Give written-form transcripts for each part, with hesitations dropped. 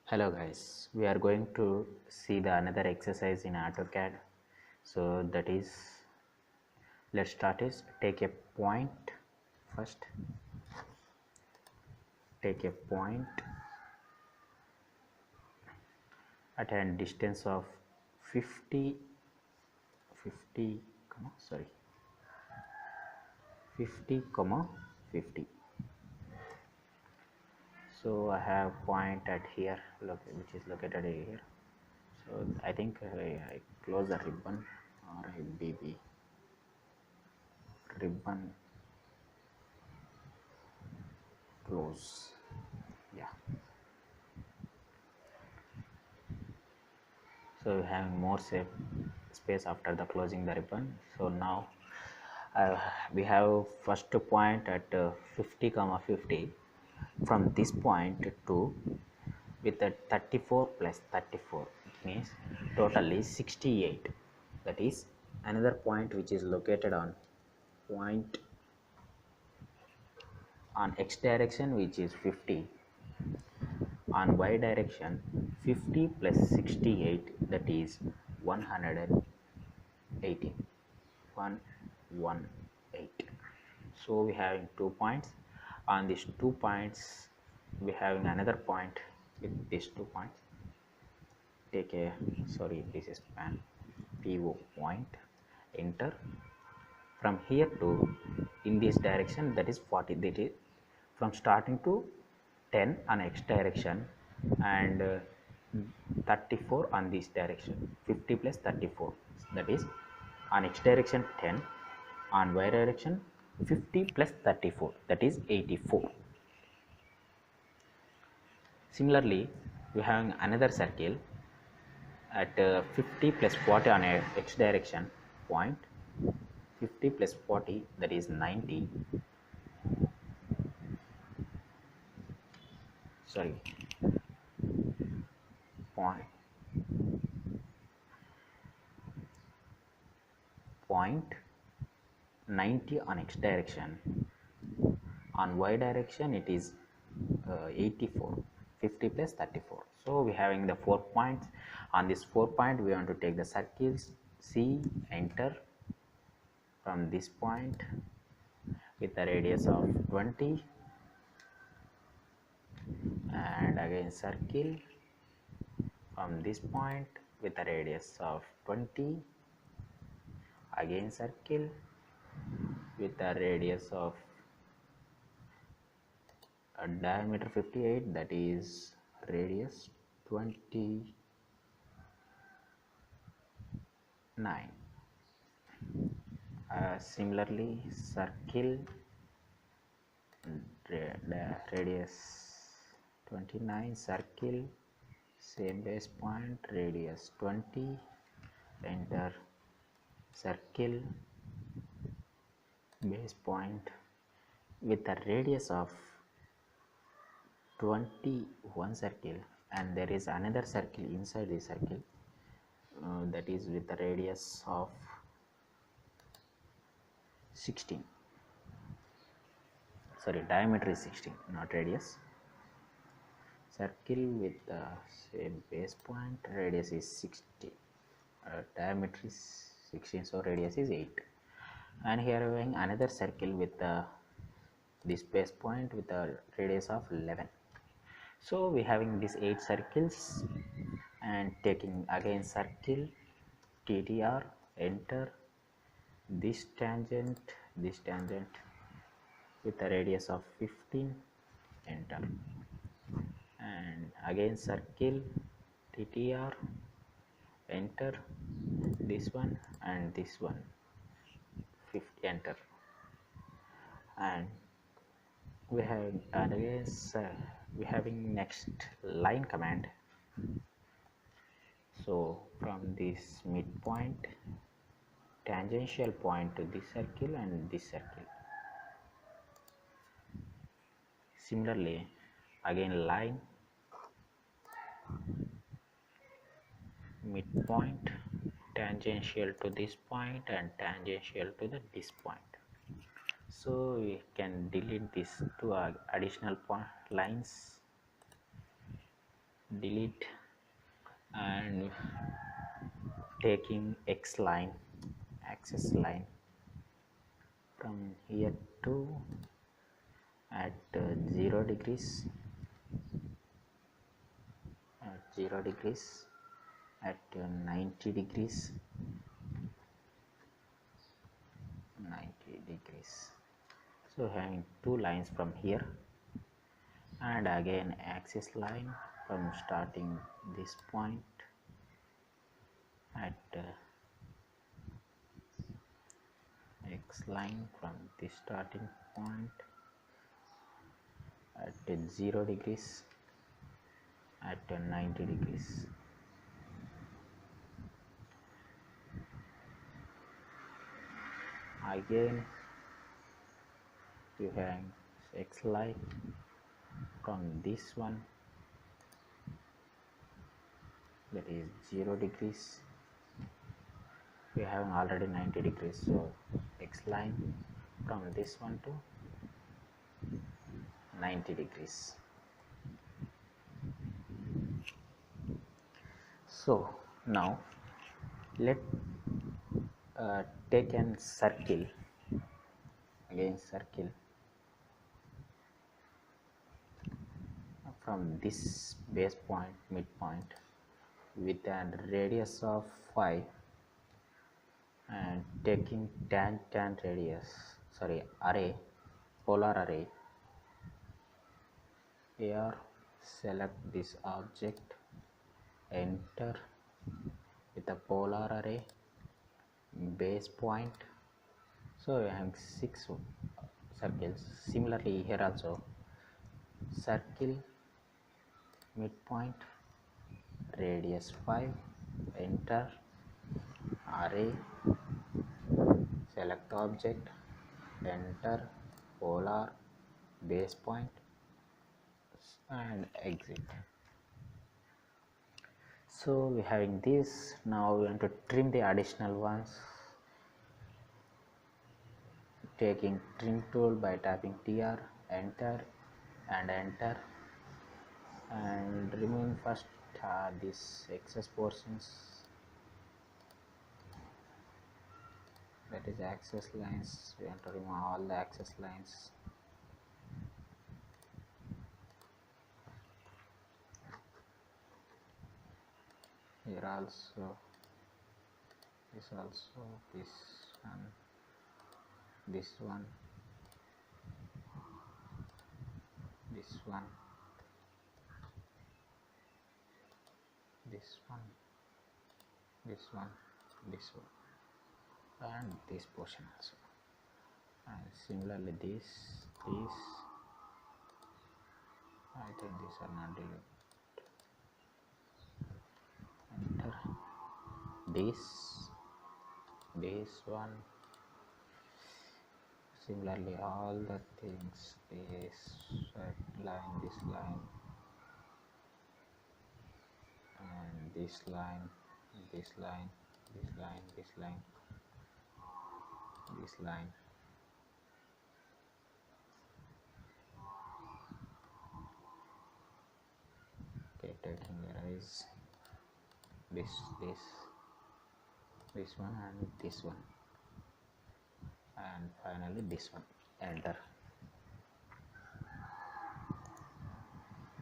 Hello guys, we are going to see the another exercise in AutoCAD. So that is, let's start is take a point first. Take a point at a distance of 50 50 sorry 50 50. So I have point at here, look, which is located here. So I think I close the ribbon, or I BB ribbon close. Yeah. So we have more space after the closing the ribbon. So now we have first point at 50 comma 50. From this point to with a 34 plus 34, it means totally 68. That is another point which is located on point on x direction, which is 50. On y direction 50 plus 68, that is 118. 118. So we have 2 points. On these 2 points we have another point. With these 2 points, take a, sorry, this is pan PO point, enter. From here to in this direction, that is 40. That is from starting to 10 on x direction, and 34 on this direction. 50 plus 34, that is on x direction 10, on y direction 50 plus 34, that is 84. Similarly, we have another circle at 50 plus 40 on a x direction point. 50 plus 40, that is 90. Sorry, point 90 on x direction. On y direction it is 84. 50 plus 34. So we having the 4 points. On this 4 point we want to take the circles C, enter. From this point with a radius of 20, and again circle from this point with a radius of 20, again circle with a radius of a diameter 58, that is radius 29. Similarly, circle radius 29, circle same base point, radius 20, enter. Circle base point with a radius of 21 circle, and there is another circle inside the circle, that is with a radius of 16. Sorry, diameter is 16, not radius. Circle with the same base point, radius is 60, diameter is 16, so radius is 8. And here we are having another circle with this base point with a radius of 11. So we having these 8 circles, and taking again circle TTR, enter. This tangent with a radius of 15, enter. And again circle TTR, enter. This one and this one, 50, enter. And we have again we having next line command. So from this midpoint, tangential point to this circle and this circle. Similarly, again line, midpoint, tangential to this point and tangential to this point. So we can delete these two additional lines. delete and taking X line, axis line from here to at 0 degrees, at 0 degrees, at 90 degrees, 90 degrees. So having two lines from here, and again axis line from starting this point at X line from this starting point at 0 degrees, at 90 degrees. Again you have X line from this one, that is 0 degrees. We have already 90 degrees, so X line from this one to 90 degrees. So now let take an circle, again circle from this base point, midpoint, with a radius of 5 and taking tan radius, array, polar array. Here select this object, enter with a polar array, base point. So we have 6 circles. Similarly here also, circle, midpoint, radius 5, enter, array, select object, enter, polar, base point, and exit. So we having this. Now we want to trim the additional ones, taking trim tool by tapping TR, enter and enter, and removing first these excess portions, that is access lines. We want to remove all the access lines. Here also, this also, this one, this one, this one, this one, this one, this one, and this portion also. And similarly this, I think these are not deleted. Enter this one, similarly all the things, this line, this line, and this line, this line, this line, this line, this line. Okay, taking erase this one and this one, and finally this one. Enter.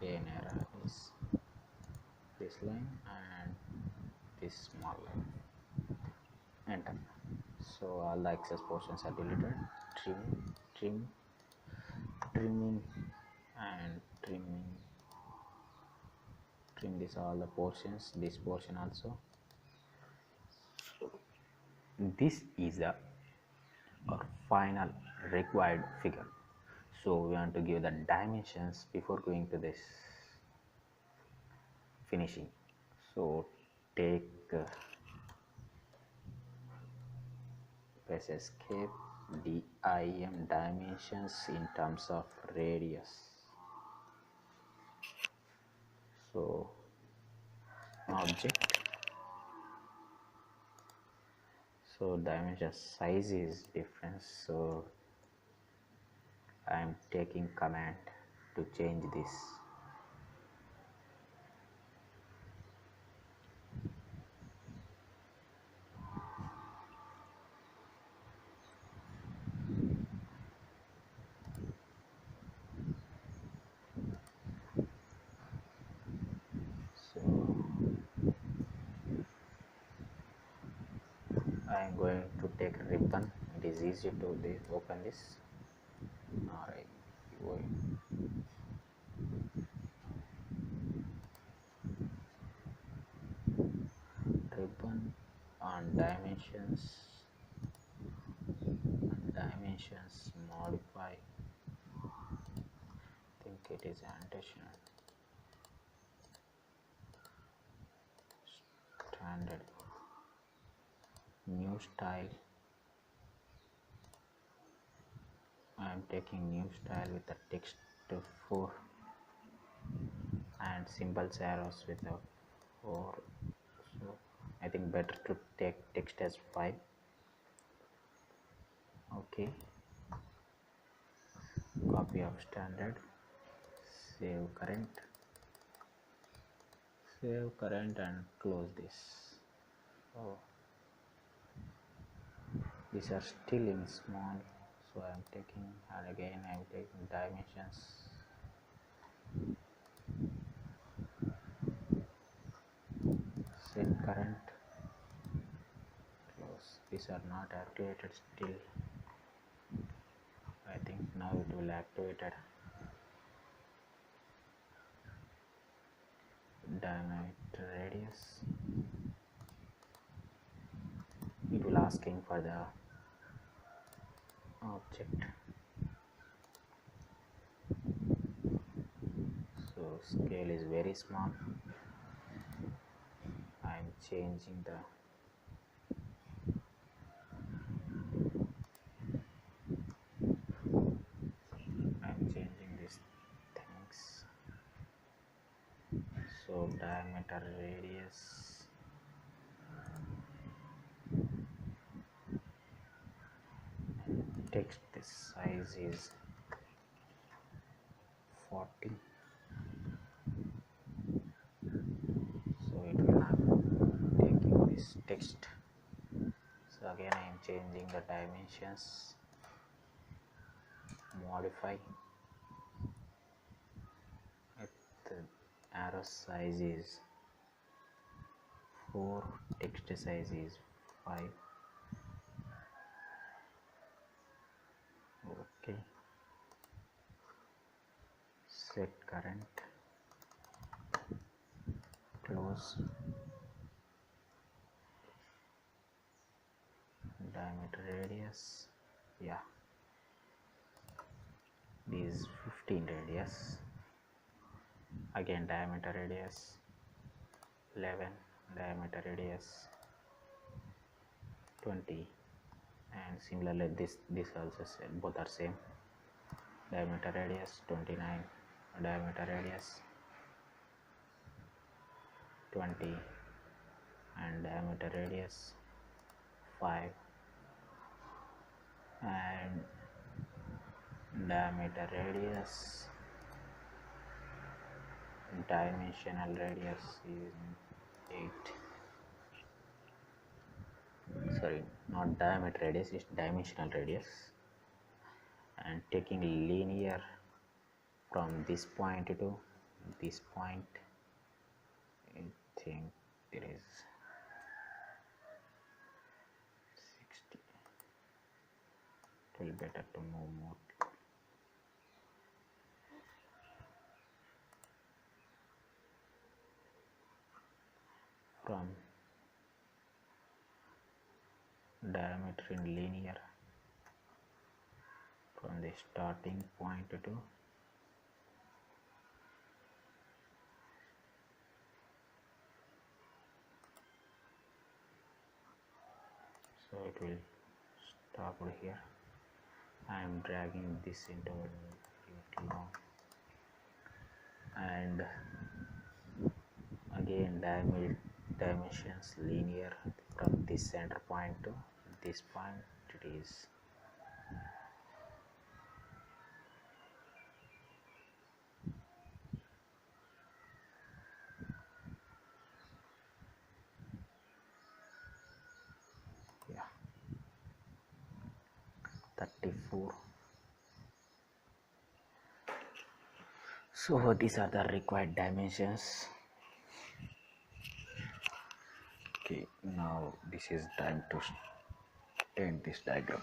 Again error is this line and this small line. Enter. So all the excess portions are deleted. Trimming and trimming. Trim this all the portions, this portion also. This is our final required figure. So we want to give the dimensions before going to this finishing. So take press escape, dim dimensions in terms of radius. So object, so dimension size is different, so I am taking command to change this. I'm going to take a ribbon. It is easy to open this. Alright, ribbon on dimensions modify. I think it is annotation standard new style. I am taking new style with the text to 4 and symbols arrows with a 4. So I think better to take text as 5. Okay, copy of standard, save current and close this. Oh, these are still in small, so I am taking, and again I am taking dimensions, set current, close. These are not activated still. I think now it will activate it. Diameter radius, it will asking for the object, so scale is very small. I am changing these things. So diameter radius, text this size is 40, so it will not taking this text. So again I am changing the dimensions, modify, the arrow size is 4, text size is 5. Okay, set current, close, diameter radius, yeah, this is 15 radius. Again diameter radius 11, diameter radius 20, and similarly this also both are same. Diameter radius 29, diameter radius 20, and diameter radius 5, and diameter radius, dimensional radius is 8. Sorry, not diameter radius, it's dimensional radius. And taking linear from this point to this point, I think there is 60. It will be better to move more. From diameter in linear from the starting point to, so it will stop over here. I am dragging this into it long, and again dimensions linear from this center point to this point. It is yeah 34. So these are the required dimensions. Okay, now this is time to end this diagram.